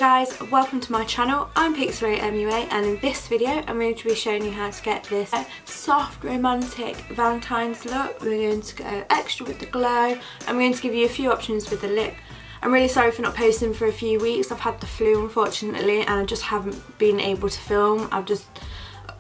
guys, welcome to my channel. I'm Pixelrate MUA, and in this video I'm going to be showing you how to get this soft romantic Valentine's look. We're going to go extra with the glow. I'm going to give you a few options with the lip. I'm really sorry for not posting for a few weeks. I've had the flu unfortunately and I just haven't been able to film.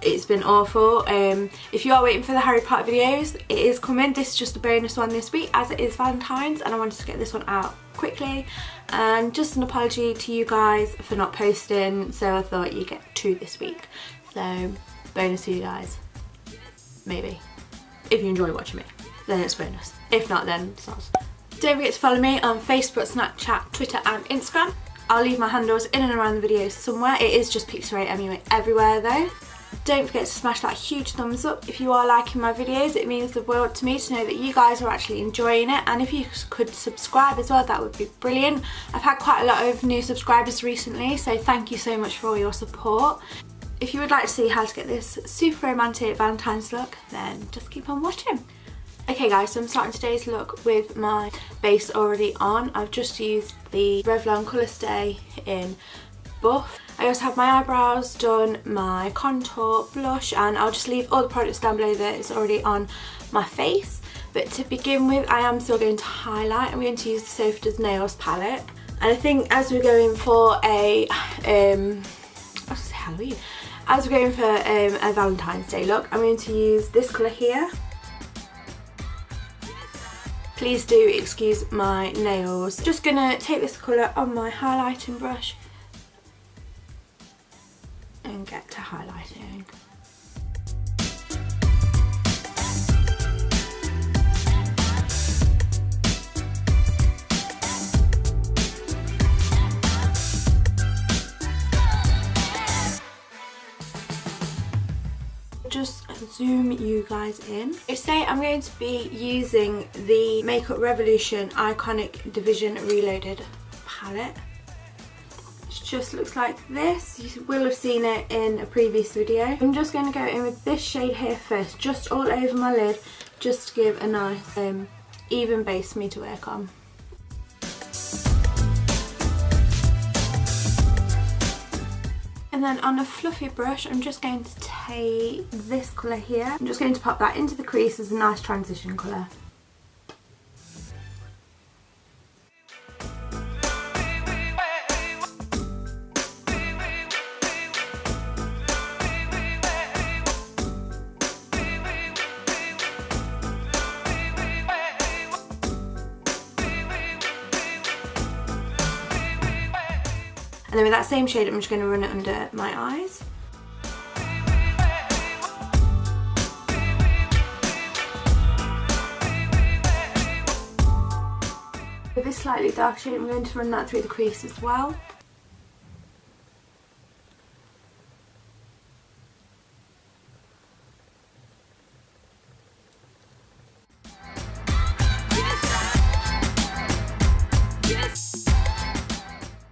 It's been awful. If you are waiting for the Harry Potter videos, it is coming. This is just a bonus one this week as it is Valentine's, and I wanted to get this one out quickly. And just an apology to you guys for not posting, so I thought you'd get two this week. So bonus to you guys, maybe. If you enjoy watching me, then it's bonus. If not, then soz. Don't forget to follow me on Facebook, Snapchat, Twitter and Instagram. I'll leave my handles in and around the videos somewhere. It is just Pixelrate MUA everywhere though. Don't forget to smash that huge thumbs up if you are liking my videos. It means the world to me to know that you guys are actually enjoying it, and if you could subscribe as well, that would be brilliant. I've had quite a lot of new subscribers recently, so thank you so much for all your support. If you would like to see how to get this super romantic Valentine's look, then just keep on watching. Okay guys, so I'm starting today's look with my base already on. I've just used the Revlon Colour Stay in Buff. I also have my eyebrows done, my contour, blush, and I'll just leave all the products down below that is already on my face. But to begin with, I am still going to highlight. I'm going to use the Sophie Does Nails palette. And I think as we're going for a, Halloween. As we're going for a Valentine's Day look, I'm going to use this colour here. Please do excuse my nails. Just gonna take this colour on my highlighting brush and get to highlighting. Just zoom you guys in. Today I'm going to be using the Makeup Revolution Iconic Devision Reloaded palette. Just looks like this. You will have seen it in a previous video. I'm just going to go in with this shade here first, just all over my lid, just to give a nice even base for me to work on. And then on a fluffy brush, I'm just going to take this colour here. I'm just going to pop that into the crease as a nice transition colour. And then with that same shade, I'm just going to run it under my eyes. With this slightly dark shade, I'm going to run that through the crease as well.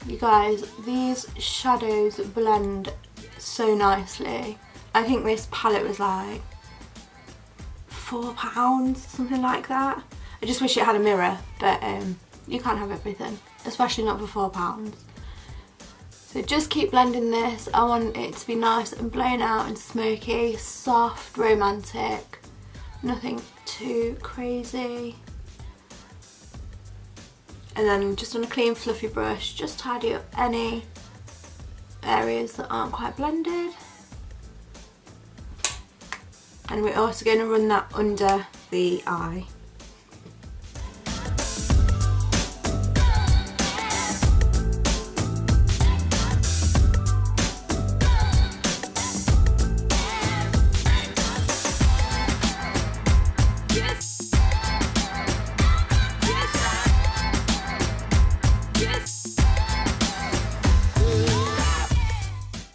You guys, these shadows blend so nicely. I think this palette was like £4, something like that. I just wish it had a mirror, but you can't have everything, especially not for £4. So just keep blending this. I want it to be nice and blown out and smoky, soft, romantic, nothing too crazy. And then just on a clean fluffy brush, just tidy up any areas that aren't quite blended. And we're also going to run that under the eye.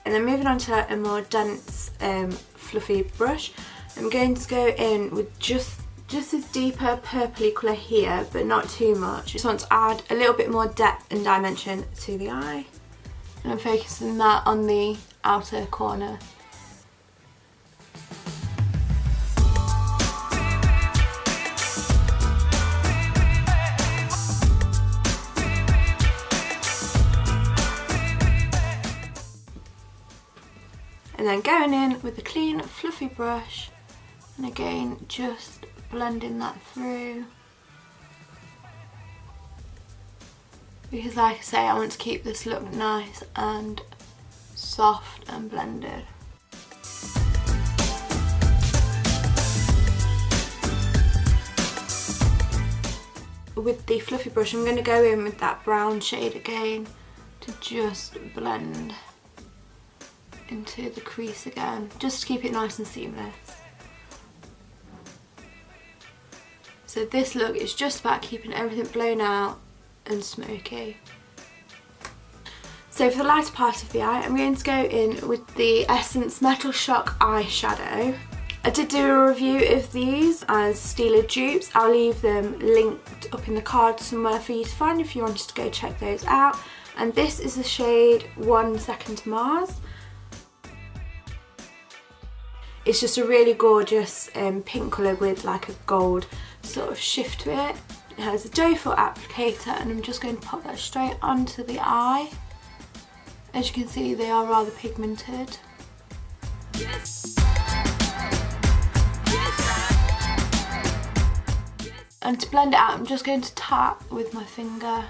And then moving on to a more dense fluffy brush, I'm going to go in with just this deeper purpley colour here, but not too much. Just want to add a little bit more depth and dimension to the eye. And I'm focusing that on the outer corner. And then going in with a clean fluffy brush, and again just blending that through. Because like I say, I want to keep this look nice and soft and blended. With the fluffy brush, I'm going to go in with that brown shade again to just blend into the crease again, just to keep it nice and seamless. So this look is just about keeping everything blown out and smoky. So for the lighter part of the eye, I'm going to go in with the Essence Metal Shock eyeshadow. I did do a review of these as Steeler dupes. I'll leave them linked up in the card somewhere for you to find if you wanted to go check those out. And this is the shade 1 Second Mars. It's just a really gorgeous pink colour with like a gold sort of shift to it. It has a doe foot applicator, and I'm just going to pop that straight onto the eye. As you can see, they are rather pigmented. Yes. And to blend it out, I'm just going to tap with my finger,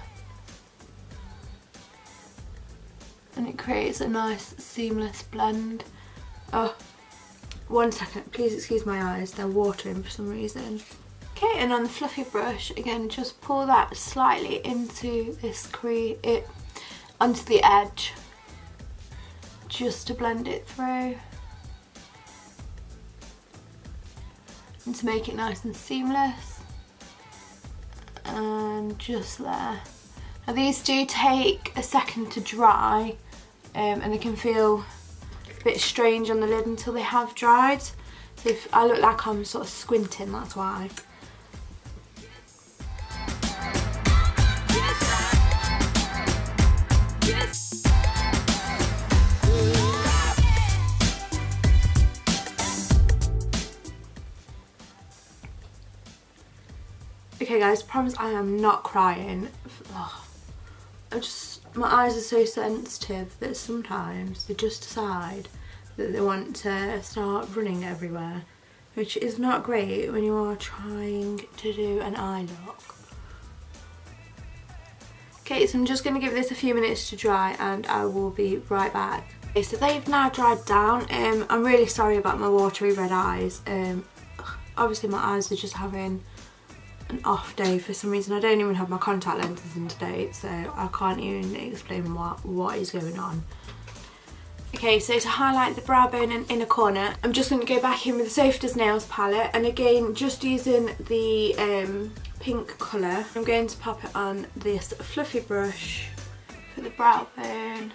and it creates a nice seamless blend. Oh, 1 second, please excuse my eyes, they're watering for some reason. Okay, and on the fluffy brush, again, just pull that slightly into this crease, onto the edge, just to blend it through. And to make it nice and seamless. And just there. Now these do take a second to dry, and they can feel a bit strange on the lid until they have dried. So if I look like I'm sort of squinting, that's why. Okay guys, promise I am not crying. Oh, my eyes are so sensitive that sometimes they just decide that they want to start running everywhere, which is not great when you are trying to do an eye look. Okay, so I'm just going to give this a few minutes to dry and I will be right back. Okay, so they've now dried down. I'm really sorry about my watery red eyes. Obviously my eyes are just having an off day for some reason. I don't even have my contact lenses in today, so I can't even explain what is going on. Okay, so to highlight the brow bone and inner corner, I'm just going to go back in with the Sophie Does Nails palette, and again just using the pink colour, I'm going to pop it on this fluffy brush for the brow bone.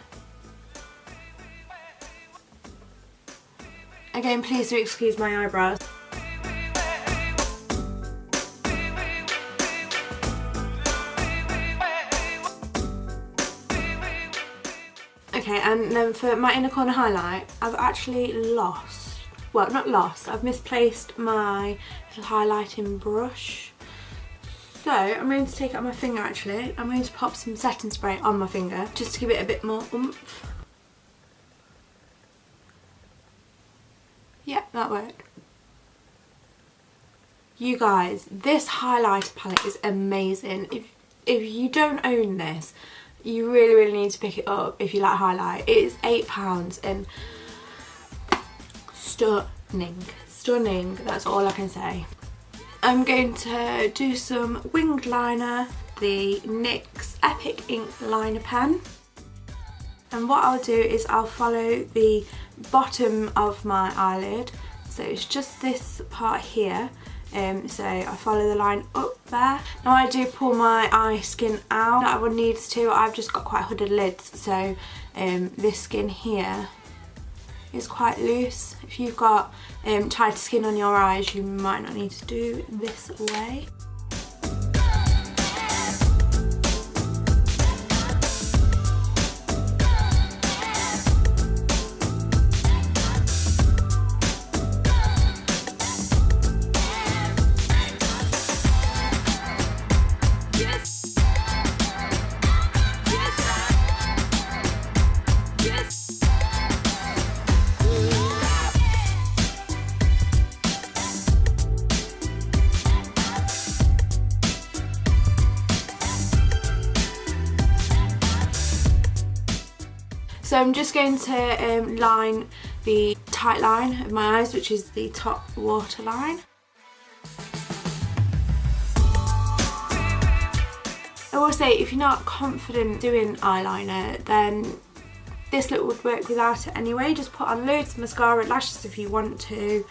Again, please do excuse my eyebrows. Okay, and then for my inner corner highlight, I've actually I've misplaced my little highlighting brush. So I'm going to take it on my finger actually. I'm going to pop some setting spray on my finger just to give it a bit more oomph. Yeah, that worked. You guys, this highlighter palette is amazing. If you don't own this, you really need to pick it up if you like highlight. It is £8 and stunning, that's all I can say. I'm going to do some winged liner, the NYX Epic Ink liner pen. And what I'll do is I'll follow the bottom of my eyelid, so it's just this part here. So I follow the line up there. Now I do pull my eye skin out. Not everyone needs to, I've just got quite hooded lids, so this skin here is quite loose. If you've got tight skin on your eyes, you might not need to do this way. So I'm just going to line the tight line of my eyes, which is the top waterline. I will say, if you're not confident doing eyeliner, then this look would work without it anyway. Just put on loads of mascara, lashes if you want to,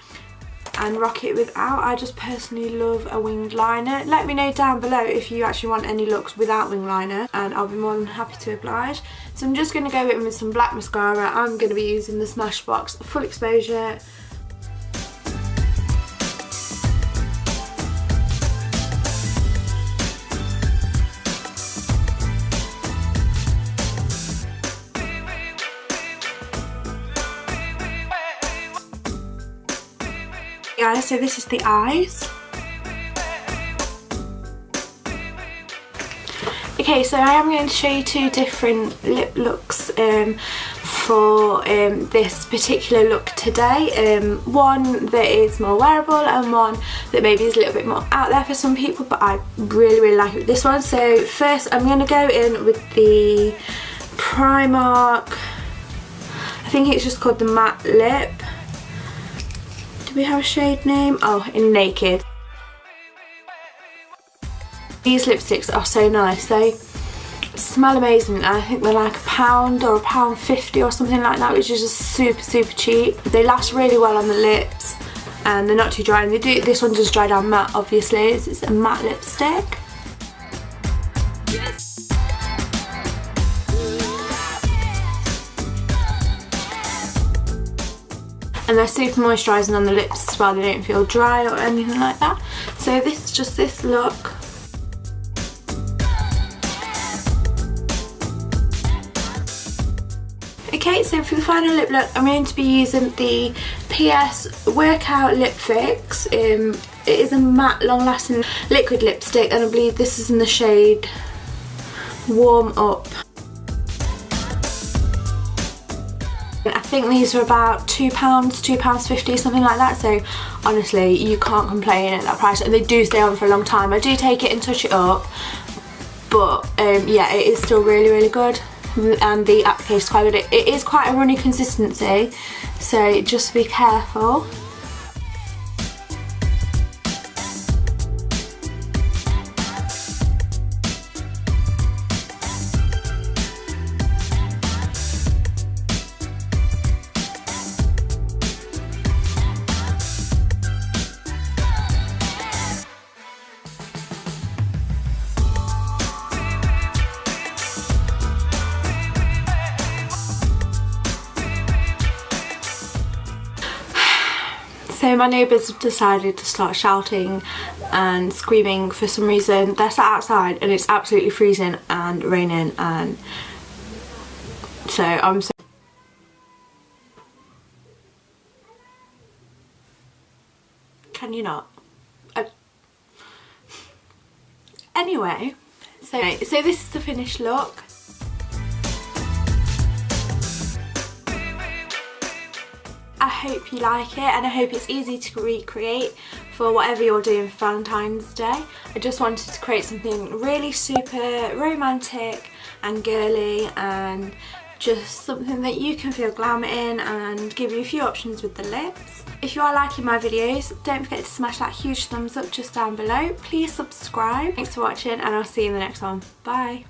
and rock it without. I just personally love a winged liner. Let me know down below if you actually want any looks without wing liner, and I'll be more than happy to oblige. So I'm just going to go in with some black mascara. I'm going to be using the Smashbox Full Exposure. Guys, so this is the eyes. Okay, so I am going to show you two different lip looks for this particular look today. One that is more wearable and one that maybe is a little bit more out there for some people, but I really like it with this one. So first I'm going to go in with the Primark, I think it's just called the Matte Lip. Do we have a shade name? Oh, in Naked. These lipsticks are so nice. They smell amazing. I think they're like £1 or £1.50 or something like that, which is just super cheap. They last really well on the lips and they're not too dry. And they do. This one does dry down matte, obviously. It's a matte lipstick. Yes. And they're super moisturising on the lips as well, they don't feel dry or anything like that. So this is just this look. Okay, so for the final lip look, I'm going to be using the PS Workout Lip Fix. It is a matte, long-lasting liquid lipstick, and I believe this is in the shade Warm Up. I think these are about £2, £2.50, something like that, so honestly you can't complain at that price, and they do stay on for a long time. I do take it and touch it up, but yeah, it is still really good, and the application is quite good. It is quite a runny consistency, so just be careful. So my neighbours have decided to start shouting and screaming for some reason. They're sat outside and it's absolutely freezing and raining, and so I'm so... Can you not? Anyway, so this is the finished look. I hope you like it, and I hope it's easy to recreate for whatever you're doing for Valentine's Day. I just wanted to create something really super romantic and girly, and just something that you can feel glamour in, and give you a few options with the lips. If you are liking my videos, don't forget to smash that huge thumbs up just down below. Please subscribe. Thanks for watching, and I'll see you in the next one. Bye.